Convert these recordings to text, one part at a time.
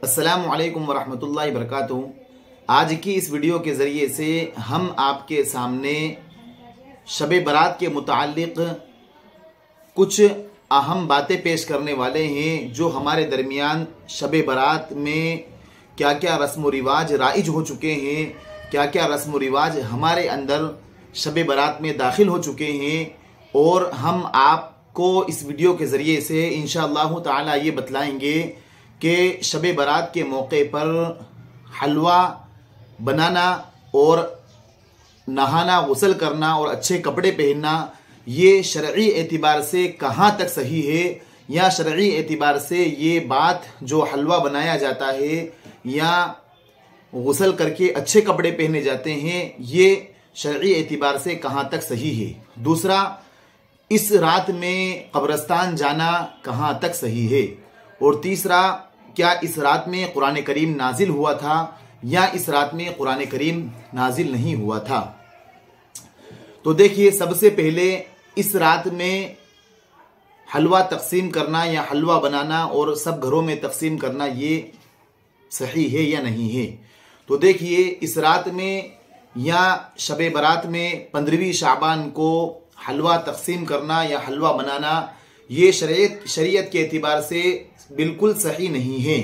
अस्सलामु अलैकुम वरहमतुल्लाहि वबरकातुहू। आज की इस वीडियो के ज़रिए से हम आपके सामने शब बारात के मुताल्लिक़ कुछ अहम बातें पेश करने वाले हैं जो हमारे दरमियान शब बारात में क्या क्या रस्म व रिवाज राइज हो चुके हैं, क्या क्या रस्म व रिवाज हमारे अंदर शब बारात में दाखिल हो चुके हैं। और हम आपको इस वीडियो के ज़रिए से इंशाअल्लाह ताला ये बतलाएंगे कि शब बारात के मौके पर हलवा बनाना और नहाना, गुस्ल करना और अच्छे कपड़े पहनना ये शरई एतबार से कहाँ तक सही है, या शरई एतबार से ये बात जो हलवा बनाया जाता है या गुस्ल करके अच्छे कपड़े पहने जाते हैं ये शरई एतबार से कहाँ तक सही है। दूसरा, इस रात में कब्रस्तान जाना कहाँ तक सही है। और तीसरा, क्या इस रात में कुरान करीम नाजिल हुआ था या इस रात में कुरान करीम नाजिल नहीं हुआ था। तो देखिए, सबसे पहले इस रात में हलवा तकसीम करना या हलवा बनाना और सब घरों में तकसीम करना ये सही है या नहीं है। तो देखिए, इस रात में या शब बारात में 15वीं शाबान को हलवा तकसीम करना या हलवा बनाना ये शरीयत के एतबार से बिल्कुल सही नहीं है।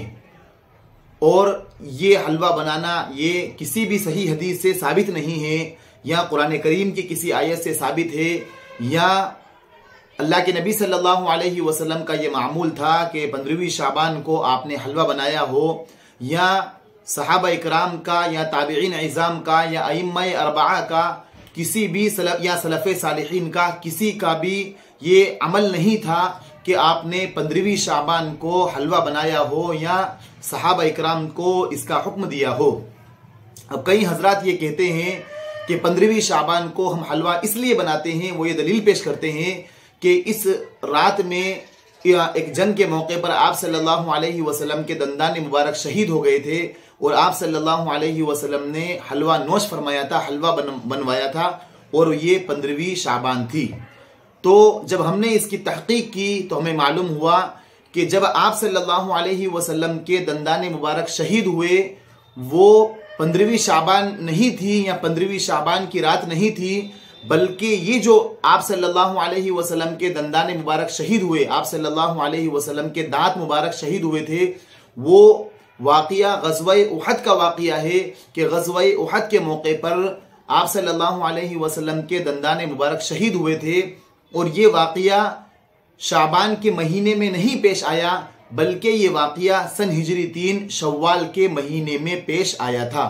और ये हलवा बनाना ये किसी भी सही हदीस से साबित नहीं है, या कुरान करीम की किसी आयत से साबित है, या अल्लाह के नबी सल्लल्लाहु अलैहि वसल्लम का ये मामूल था कि 15वीं शाबान को आपने हलवा बनाया हो, या सहाबा इकराम का या ताबिईन इज़ाम का या अइम्मा अरबआ का किसी भी सलफ़े सालिहीन का किसी का भी ये अमल नहीं था कि आपने 15वीं शाबान को हलवा बनाया हो या सहाबा इकराम को इसका हुक्म दिया हो। अब कई हजरात ये कहते हैं कि 15वीं शाबान को हम हलवा इसलिए बनाते हैं, वो ये दलील पेश करते हैं कि इस रात में एक जंग के मौके पर आप सल्लल्लाहु अलैहि वसल्लम के दंदान मुबारक शहीद हो गए थे और आप सल्लल्लाहु अलैहि वसल्लम ने हलवा नोश फरमाया था, हलवा बनवाया था, और ये 15वीं शाबान थी। तो जब हमने इसकी तहकीक की तो हमें मालूम हुआ कि जब आप सल्लल्लाहु अलैहि वसल्लम के दंदान मुबारक शहीद हुए वो 15वीं शाबान नहीं थी या 15वीं शाबान की रात नहीं थी, बल्कि ये जो आप सल्लल्लाहु अलैहि वसल्लम के दंदान मुबारक शहीद हुए, आप सल्लल्लाहु अलैहि वसल्लम के दांत मुबारक शहीद हुए थे, वो वाक़िया ग़ज़वा उहद का वाक़िया है कि ग़ज़वा उहद के मौके पर आप सल्लल्लाहु अलैहि वसल्लम के दंदान मुबारक शहीद हुए थे। और ये वाक़िया शाबान के महीने में नहीं पेश आया, बल्कि ये वाक़िया सन हिजरी 3 शव्वाल के महीने में पेश आया था।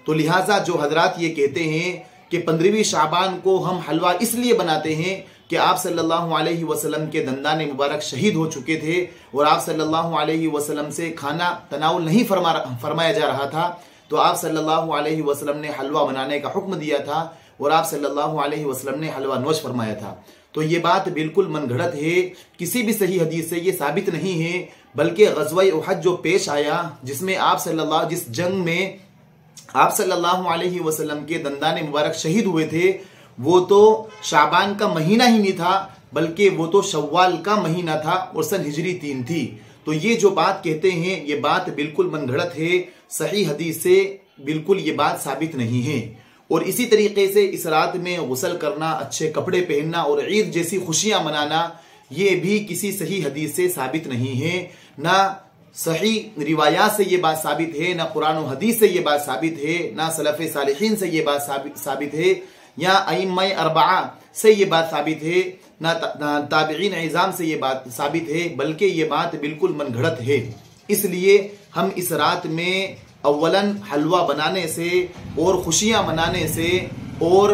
तो लिहाजा जो हजरात ये कहते हैं कि 15वीं शाबान को हम हलवा इसलिए बनाते हैं कि आप सल्लल्लाहु अलैहि वसल्लम के दंदान मुबारक शहीद हो चुके थे और आप सल्लल्लाहु अलैहि वसल्लम से खाना तनाउल नहीं फरमाया जा रहा था, तो आप सल्लल्लाहु अलैहि वसल्लम ने हलवा बनाने का हुक्म दिया था और आप सल्लल्लाहु अलैहि वसल्लम ने हलवा नोश फरमाया था। तो ये बात बिल्कुल मनगढ़ंत है, किसी भी सही हदीस से ये साबित नहीं है, बल्कि ग़ज़वा उहद जो पेश आया जिसमें जिस जंग में आप सल्लल्लाहु अलैहि वसल्लम के दंदान मुबारक शहीद हुए थे वो तो शाबान का महीना ही नहीं था, बल्कि वो तो शव्वाल का महीना था और सन हिजरी 3 थी। तो ये जो बात कहते हैं ये बात बिल्कुल मनगढ़ंत है, सही हदीस से बिल्कुल ये बात साबित नहीं है। और इसी तरीके से इस रात में गुस्ल करना, अच्छे कपड़े पहनना और ईद जैसी खुशियां मनाना ये भी किसी सही हदीस से साबित नहीं है, ना सही रिवायात से ये बात साबित है, ना कुरान और हदीस से ये बात साबित है, ना सलफ़े सालिहीन से ये बात साबित है, या अइम्मा अरबआ से ये बात साबित है, ना ताबिईन इज़ाम से ये बात साबित है, बल्कि ये बात बिल्कुल मनगढ़ंत है। इसलिए हम इस रात में अव्वलन हलवा बनाने से और खुशियां मनाने से और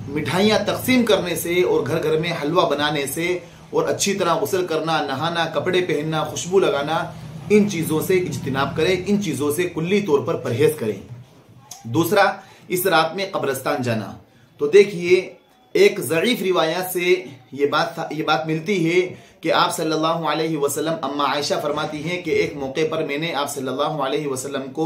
मिठाइयाँ तकसीम करने से और घर घर में हलवा बनाने से और अच्छी तरह गुस्ल करना, नहाना, कपड़े पहनना, खुशबू लगाना, इन चीज़ों से इज्तिनाब करें, इन चीज़ों से कुल्ली तौर पर परहेज करें। दूसरा, इस रात में कब्रस्तान जाना। तो देखिए, एक ज़ईफ रिवायत से ये बात मिलती है कि आप सल्लल्लाहु अलैहि वसल्लम, अम्मा आयशा फरमाती हैं कि एक मौके पर मैंने आप सल्लल्लाहु अलैहि वसल्लम को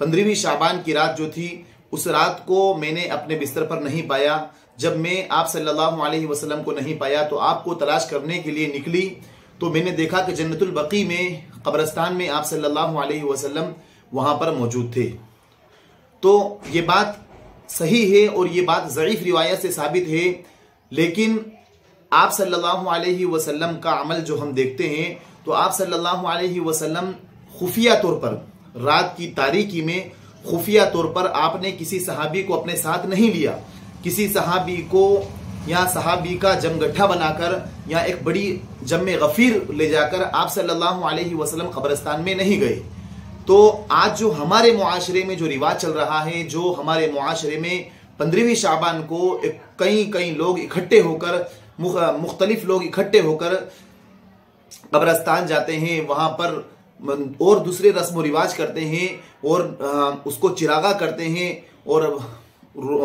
15वीं शाबान की रात जो थी उस रात को मैंने अपने बिस्तर पर नहीं पाया। जब मैं आप सल्लल्लाहु अलैहि वसल्लम को नहीं पाया तो आपको तलाश करने के लिए निकली तो मैंने देखा कि जन्नतुल बकी में कब्रिस्तान में आप सल्लल्लाहु अलैहि वसल्लम वहां पर मौजूद थे। तो ये बात सही है और ये बात ज़ईफ रिवायत से साबित है, लेकिन आप सल्लल्लाहु अलैहि वसल्लम का अमल जो हम देखते हैं तो आप सल्लल्लाहु अलैहि वसल्लम खुफिया तौर पर रात की तारीकी में खुफिया तौर पर आपने किसी सहाबी को अपने साथ नहीं लिया, किसी सहाबी को या सहाबी का जमगट्ठा बनाकर या एक बड़ी जम्मे गफीर ले जाकर आप सल्लल्लाहु अलैहि वसल्लम कब्रिस्तान में नहीं गए। तो आज जो हमारे मुआशरे में जो रिवाज चल रहा है, जो हमारे मुआशरे में 15वीं शाबान को कई लोग इकट्ठे होकर मुख्तलिफ लोग इकट्ठे होकर कब्रिस्तान जाते हैं, वहां पर और दूसरे रस्म रिवाज करते हैं और उसको चिरागा करते हैं और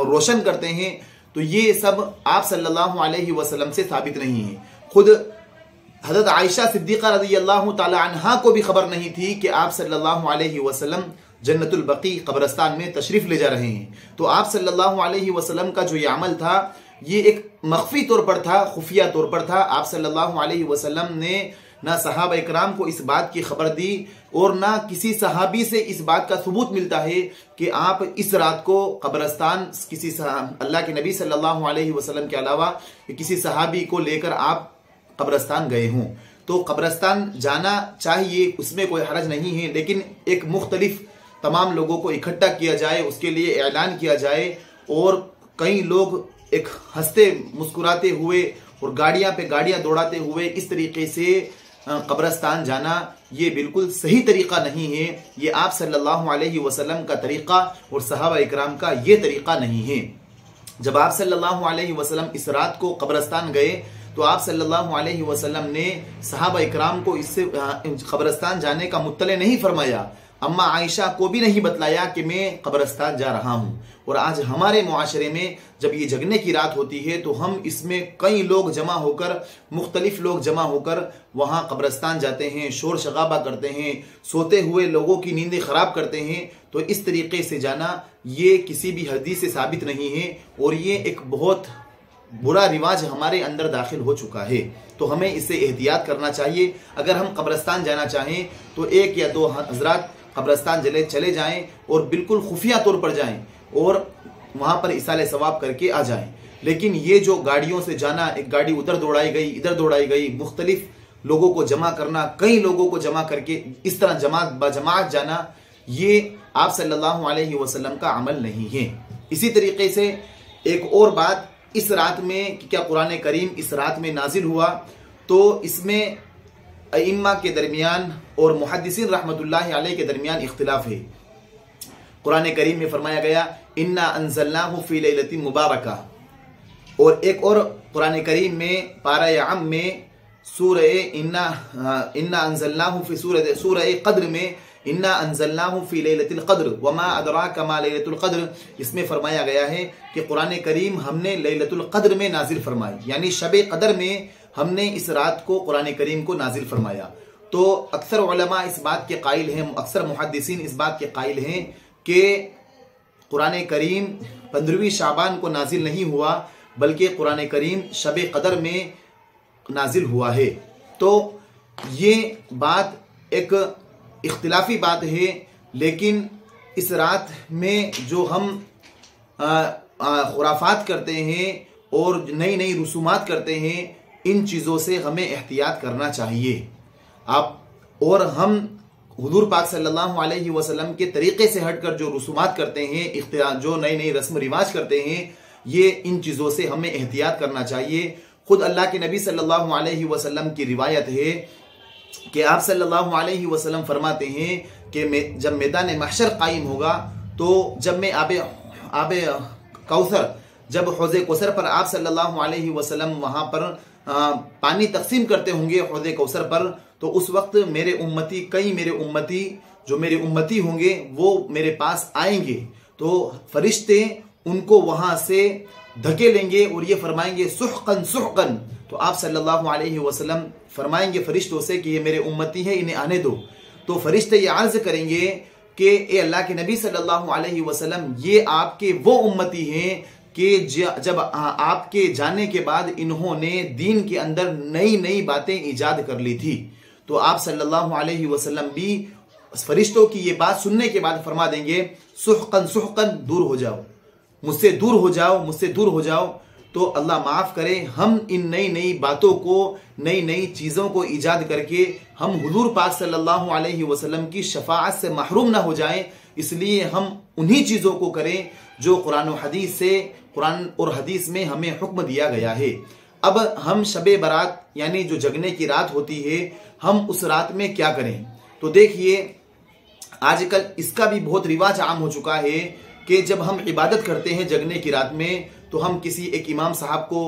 रोशन करते हैं, तो ये सब आप सल्लल्लाहु अलैहि वसल्लम से साबित नहीं है। खुद हज़रत आयशा सिद्दीक़ा रज़ियल्लाहु ताला अन्हा को भी खबर नहीं थी कि आप सल्लल्लाहु अलैहि वसल्लम जन्नतुल बकी कब्रिस्तान में तशरीफ ले जा रहे हैं। तो आप सल्लल्लाहु अलैहि वसल्लम का जो ये अमल था ये एक मख्फी तौर पर था, खुफिया तौर पर था। आप सल्लल्लाहु अलैहि वसल्लम ने ना सहाबा इकराम को इस बात की खबर दी और ना किसी सहाबी से इस बात का सबूत मिलता है कि आप इस रात को कब्रिस्तान किसी अल्लाह के नबी सल्लल्लाहु अलैहि वसल्लम के अलावा किसी सहाबी को लेकर आप कब्रिस्तान गए हों। तो कब्रिस्तान जाना चाहिए, उसमें कोई हरज नहीं है, लेकिन एक मुख्तलिफ तमाम लोगों को इकट्ठा किया जाए, उसके लिए ऐलान किया जाए और कई लोग एक हंसते मुस्कुराते हुए और गाड़ियां पे गाड़ियां दौड़ाते हुए इस तरीके से कब्रिस्तान जाना ये बिल्कुल सही तरीका नहीं है। ये आप सल्लल्लाहु अलैहि वसल्लम का तरीका और सहाबा इकराम का ये तरीका नहीं है। जब आप सल्लल्लाहु अलैहि वसल्लम इस रात को कब्रिस्तान गए तो आप सल्लल्लाहु अलैहि वसल्लम ने सहाबा इकराम को इससे कब्रिस्तान जाने का मुत्तले नहीं फरमाया, अम्मा आयशा को भी नहीं बतलाया कि मैं कब्रिस्तान जा रहा हूँ। और आज हमारे मुआशरे में जब ये जगने की रात होती है तो हम इसमें कई लोग जमा होकर, मुख्तलिफ लोग जमा होकर वहाँ कब्रिस्तान जाते हैं, शोर शगाबा करते हैं, सोते हुए लोगों की नींदें खराब करते हैं। तो इस तरीके से जाना ये किसी भी हदीस से साबित नहीं है और ये एक बहुत बुरा रिवाज हमारे अंदर दाखिल हो चुका है। तो हमें इससे एहतियात करना चाहिए। अगर हम कब्रिस्तान जाना चाहें तो एक या दो हजरात कब्रिस्तान चले जाएं और बिल्कुल खुफिया तौर पर जाएं और वहां पर इसाले सवाब करके आ जाएं। लेकिन ये जो गाड़ियों से जाना, एक गाड़ी उधर दौड़ाई गई, इधर दौड़ाई गई, मुख्तलिफ लोगों को जमा करना, कई लोगों को जमा करके इस तरह जमात जाना, ये आप सल्लल्लाहु अलैहि वसल्लम का अमल नहीं है। इसी तरीके से एक और बात, इस रात में क्या कुरान करीम इस रात में नाजिल हुआ, तो इसमें अइम्मा के दरमियान और मुहद्दिसीन रहमतुल्लाहि अलैहि के दरमियान इख्तिलाफ है। कुरान करीम में फरमाया गया इन्ना अंज़लनाहु फी लैलतिन मुबारका, और एक और कुरान करीम में पारा याम में सूरह इन्ना अंज़लनाहु फी सूरह क़द्र में इन्ना अंज़लनाहु फी लैलतिल क़द्र वमा अदराका मा लैलतुल क़द्र, इसमें फरमाया गया है कि कुरान करीम हमने लैलतुल क़द्र में नाजिल फरमाई, यानी शब क़द्र में हमने इस रात को कुरान करीम को नाजिल फरमाया। तो अक्सर उलमा इस बात के कायल हैं, अक्सर मुहद्दिसीन इस बात के कायल हैं कि कुरान करीम 15वीं शाबान को नाजिल नहीं हुआ, बल्कि कुरान करीम शब क़द्र में नाजिल हुआ है। तो ये बात एक इख्तिलाफी बात है, लेकिन इस रात में जो हम खुराफात करते हैं और नई नई रसूमात करते हैं, इन चीज़ों से हमें एहतियात करना चाहिए। और हम हुजूर पाक सल्लल्लाहु अलैहि वसल्लम के तरीक़े से हटकर जो रसूमात करते हैं, जो नई नई रस्म रिवाज करते हैं, ये इन चीज़ों से हमें एहतियात करना चाहिए। खुद अल्लाह के नबी सल्लल्लाहु अलैहि वसल्लम की रिवायत है कि आप सल्लल्लाहु अलैहि वसल्लम फरमाते हैं कि जब मैदान महशर कायम होगा, तो जब मैं आबे कौसर, जब हौज़े कौसर पर आप सल्लल्लाहु अलैहि वसल्लम वहाँ पर पानी तकसीम करते होंगे हौज़े कौसर पर, तो उस वक्त मेरे उम्मती जो मेरे उम्मती होंगे वो मेरे पास आएंगे, तो फरिश्ते उनको वहाँ से धकेलेंगे और ये फरमाएंगे सुहकन सुहकन। तो आप सल्लल्लाहु अलैहि वसल्लम फरमाएंगे फरिश्तों से कि ये मेरे उम्मती है, इन्हें आने दो। तो फरिश्ते ये अर्ज करेंगे कि ए अल्लाह के नबी सल्लल्लाहु अलैहि वसल्लम, ये आपके वो उम्मती हैं कि जब आपके जाने के बाद इन्होंने दीन के अंदर नई नई बातें ईजाद कर ली थी। तो आप सल्लल्लाहु अलैहि वसल्लम भी फरिश्तों की ये बात सुनने के बाद फरमा देंगे, सुहकन सुहकन, दूर हो जाओ, मुझसे दूर हो जाओ, मुझसे दूर हो जाओ। तो अल्लाह माफ़ करे, हम इन नई नई बातों को, नई नई चीज़ों को ईजाद करके हम हुजूर पाक सल्लल्लाहु अलैहि वसल्लम की शफाअत से महरूम ना हो जाएं। इसलिए हम उन्हीं चीज़ों को करें जो कुरान और हदीस में हमें हुक्म दिया गया है। अब हम शबे बारात यानी जो जगने की रात होती है, हम उस रात में क्या करें? तो देखिए, आजकल इसका भी बहुत रिवाज आम हो चुका है कि जब हम इबादत करते हैं जगने की रात में, तो हम किसी एक इमाम साहब को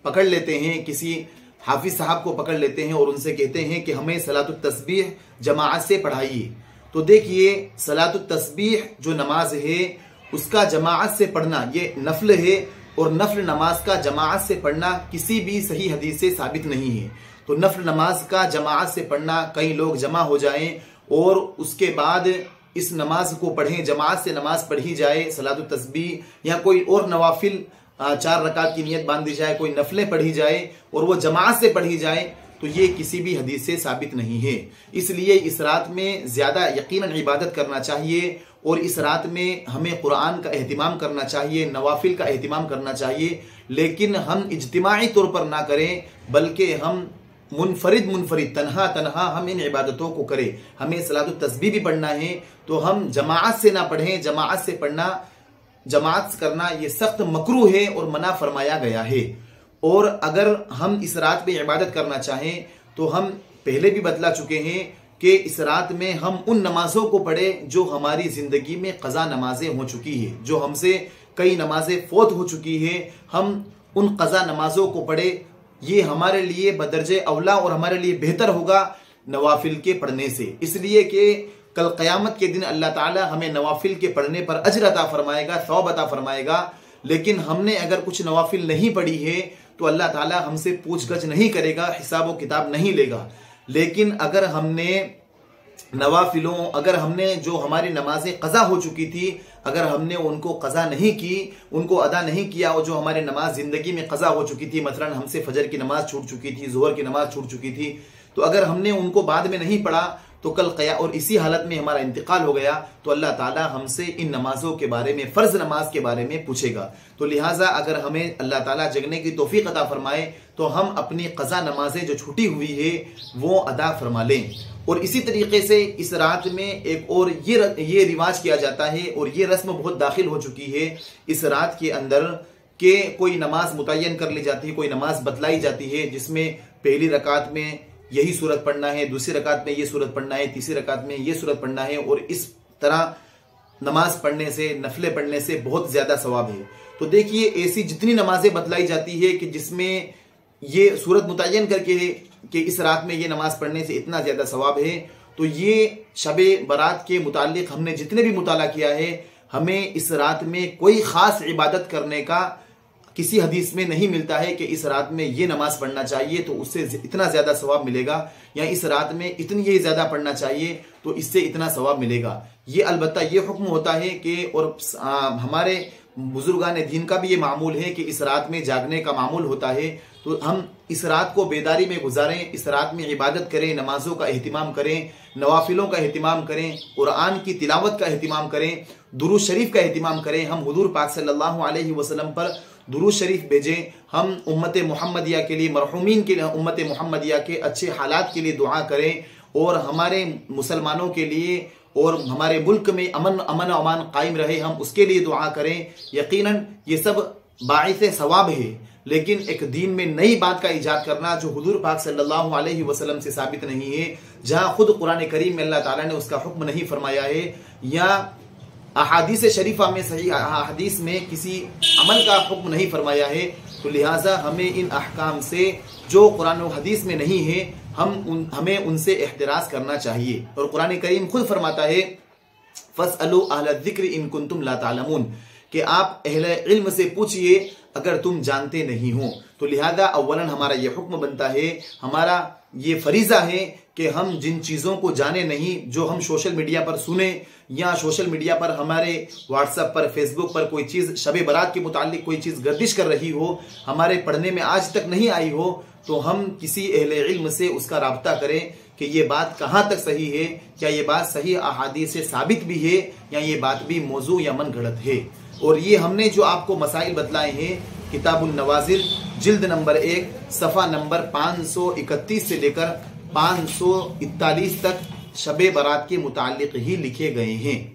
पकड़ लेते हैं, किसी हाफिज साहब को पकड़ लेते हैं और उनसे कहते हैं कि हमें सलातुत तस्बीह जमाअत से पढ़ाइए। तो देखिए, सलातुत तस्बीह जो नमाज है उसका जमाअत से पढ़ना ये नफल है, और नफल नमाज का जमाअत से पढ़ना किसी भी सही हदीस से साबित नहीं है। तो नफल नमाज का जमाअत से पढ़ना, कई लोग जमा हो जाएं और उसके बाद इस नमाज को पढ़ें, जमाअत से नमाज पढ़ी जाए, सलातुत तस्बीह या कोई और नवाफिल 4 रकात की नियत बांध दी जाए, कोई नफलें पढ़ी जाए और वो जमाअत से पढ़ी जाए, तो ये किसी भी हदीस से साबित नहीं है। इसलिए इस रात में ज्यादा यकीनन इबादत करना चाहिए और इस रात में हमें कुरान का एहतिमाम करना चाहिए, नवाफिल का एहतिमाम करना चाहिए, लेकिन हम इज्तिमाई तौर पर ना करें, बल्कि हम मुनफरिद तन्हा तन्हा हम इन इबादतों को करें। हमें सलातुत तस्बीह भी पढ़ना है तो हम जमाअत से ना पढ़ें, जमाअत से पढ़ना, जमाअत करना ये सख्त मकरूह है और मना फरमाया गया है। और अगर हम इस रात में इबादत करना चाहें तो हम पहले भी बतला चुके हैं कि इस रात में हम उन नमाजों को पढ़े जो हमारी जिंदगी में कज़ा नमाजें हो चुकी है, जो हमसे कई नमाजें फौत हो चुकी है, हम उन कज़ा नमाजों को पढ़े। ये हमारे लिए बदरजे अवला और हमारे लिए बेहतर होगा नवाफिल के पढ़ने से, इसलिए कि कल क़यामत के दिन अल्लाह ताला हमें नवाफिल के पढ़ने पर अजर अता फरमाएगा, सवाब अता फरमाएगा। लेकिन हमने अगर कुछ नवाफिल नहीं पढ़ी है तो अल्लाह ताला हमसे पूछगछ नहीं करेगा, हिसाब व किताब नहीं लेगा। लेकिन अगर हमने नवाफिलों, अगर हमने जो हमारी नमाजें कज़ा हो चुकी थी, अगर हमने उनको कज़ा नहीं की, उनको अदा नहीं किया, और जो हमारे नमाज ज़िंदगी में कज़ा हो चुकी थी, मसलन हमसे फजर की नमाज छूट चुकी थी, ज़ोहर की नमाज छूट चुकी थी, तो अगर हमने उनको बाद में नहीं पढ़ा तो कल और इसी हालत में हमारा इंतकाल हो गया तो अल्लाह ताला हमसे इन नमाजों के बारे में, फ़र्ज नमाज के बारे में पूछेगा। तो लिहाजा अगर हमें अल्लाह ताला जगने की तौफीक अता फरमाए तो हम अपनी क़ज़ा नमाजें जो छूटी हुई है वो अदा फरमा लें। और इसी तरीके से इस रात में एक और ये रिवाज किया जाता है और ये रस्म बहुत दाखिल हो चुकी है इस रात के अंदर कि कोई नमाज मुतय्यन कर ली जाती है, कोई नमाज बतलाई जाती है जिसमें पहली रकात में यही सूरत पढ़ना है, दूसरी रकात में ये सूरत पढ़ना है, तीसरी रकात में ये सूरत पढ़ना है, और इस तरह नमाज पढ़ने से, नफले पढ़ने से बहुत ज्यादा सवाब है। तो देखिए, ऐसी जितनी नमाजें बतलाई जाती है कि जिसमें ये सूरत मुतय्यन करके कि इस रात में ये नमाज पढ़ने से इतना ज्यादा सवाब है, तो ये शबे बारात के मुताल्लिक हमने जितने भी मुताला किया है, हमें इस रात में कोई खास इबादत करने का किसी हदीस में नहीं मिलता है कि इस रात में ये नमाज पढ़ना चाहिए तो उससे इतना ज्यादा सवाब मिलेगा, या इस रात में इतनी ये ज्यादा पढ़ना चाहिए तो इससे इतना सवाब मिलेगा। ये अलबत्ता ये हुक्म होता है कि, और हमारे बुजुर्गान दीन का भी ये मामूल है कि इस रात में जागने का मामूल होता है, तो हम इस रात को बेदारी में गुजारें, इस रात में इबादत करें, नमाजों का एहतिमाम करें, नवाफिलों का एहतिमाम करें, कुरान की तिलावत का एहतिमाम करें, दुरूद शरीफ का एहतिमाम करें। हम हुजूर पाक सल्लल्लाहु अलैहि वसल्लम पर दुरूद शरीफ भेजें। हम उम्मत मुहम्मदिया के लिए, मरहूमीन के लिए, उम्मत मुहम्मदिया के अच्छे हालात के लिए दुआ करें, और हमारे मुसलमानों के लिए और हमारे मुल्क में अमन अमान कायम रहे, हम उसके लिए दुआ करें। यकीनन ये सब बाइसे सवाब है, लेकिन एक दीन में नई बात का इजाद करना जो हुजूर पाक सल्लल्लाहु अलैहि वसल्लम से साबित नहीं है, जहां खुद कुरान करीम में अल्लाह ताला ने उसका हुक्म नहीं फरमाया है, या अहादीस शरीफा में, सही अहादीस में किसी अमल का हुक्म नहीं फरमाया है, तो लिहाजा हमें इन अहकाम से जो कुरान और हदीस में नहीं है हमें उनसे एहतिराज करना चाहिए। और कुरान करीम खुद फरमाता है, फस्अलू अहल ज़िक्र इन कुंतुम ला तालमून, कि आप अहले इल्म से पूछिए अगर तुम जानते नहीं हो। तो लिहाजा अव्वलन हमारा ये हुक्म बनता है, हमारा ये फरीजा है कि हम जिन चीज़ों को जाने नहीं, जो हम सोशल मीडिया पर सुने या सोशल मीडिया पर हमारे व्हाट्सएप पर, फेसबुक पर कोई चीज़ शबे बारात के मुताल्लिक कोई चीज़ गर्दिश कर रही हो, हमारे पढ़ने में आज तक नहीं आई हो, तो हम किसी अहले इल्म से उसका राब्ता करें कि ये बात कहाँ तक सही है, क्या ये बात सही अहादीस से साबित भी है या ये बात भी मौजू या मन गढ़ंत है। और ये हमने जो आपको मसाइल बतलाए हैं किताबुल नवाजिल जिल्द नंबर 1 सफ़ा नंबर 531 से लेकर 541 तक शबे बारात के मुताल्लिक ही लिखे गए हैं।